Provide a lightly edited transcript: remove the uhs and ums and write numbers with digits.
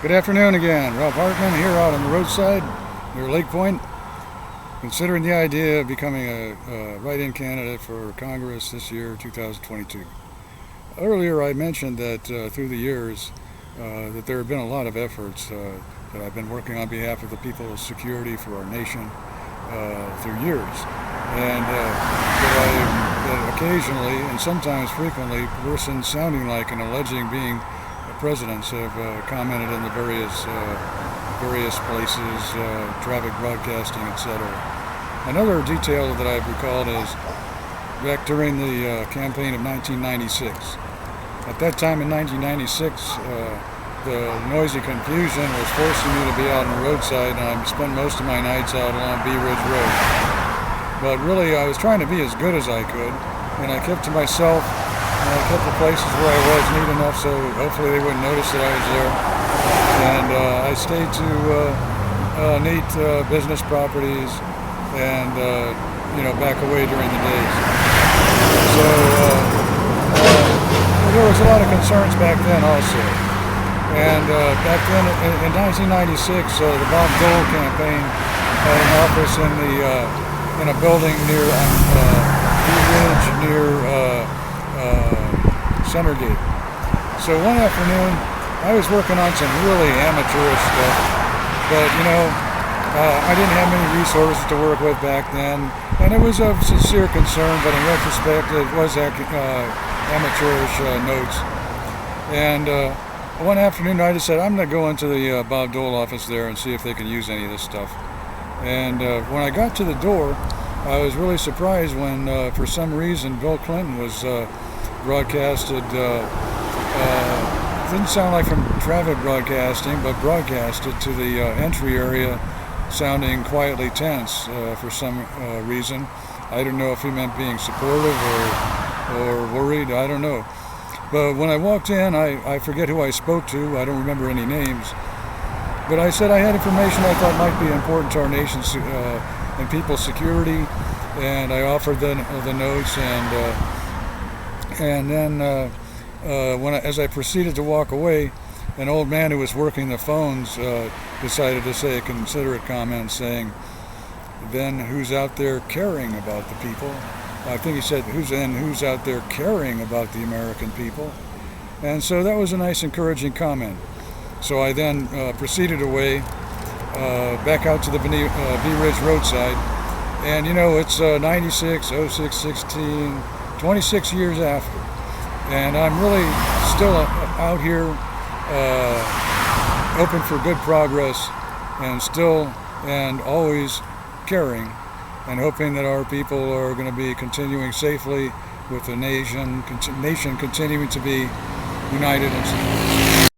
Good afternoon again. Ralph Hartman here out on the roadside near Lake Point, considering the idea of becoming a write-in candidate for Congress this year, 2022. Earlier I mentioned that through the years that there have been a lot of efforts that I've been working on behalf of the people's security for our nation through years, and that occasionally and sometimes frequently persons sounding like and alleging being presidents have commented in the various places, traffic broadcasting, etc. Another detail that I've recalled is back during the campaign of 1996. At that time in 1996, the noisy confusion was forcing me to be out on the roadside, and I spent most of my nights out along Bee Ridge Road. But really, I was trying to be as good as I could, and I kept to myself. I kept the places where I was neat enough so hopefully they wouldn't notice that I was there. And I stayed to neat business properties and, back away during the days. So there was a lot of concerns back then also. And back then in 1996, the Bob Dole campaign had an office in a building near Bee Ridge near Centergate. So one afternoon, I was working on some really amateurish stuff, but I didn't have many resources to work with back then, and it was of sincere concern, but in retrospect, it was amateurish notes. And one afternoon, I decided I'm going to go into the Bob Dole office there and see if they can use any of this stuff. And when I got to the door, I was really surprised when, for some reason, Bill Clinton was broadcasted, didn't sound like from traffic broadcasting, but broadcasted to the entry area, sounding quietly tense for some reason. I don't know if he meant being supportive or worried, I don't know. But when I walked in, I forget who I spoke to, I don't remember any names, but I said I had information I thought might be important to our nation's and people's security, and I offered the notes, and then as I proceeded to walk away, an old man who was working the phones decided to say a considerate comment saying, "Then who's out there caring about the people?" I think he said, who's out there caring about the American people? And so that was a nice encouraging comment. So I then proceeded away back out to the Bee Ridge roadside, and it's 96, 06, 16, 26 years after, and I'm really still out here open for good progress, and still and always caring and hoping that our people are going to be continuing safely with the nation continuing to be united and secure.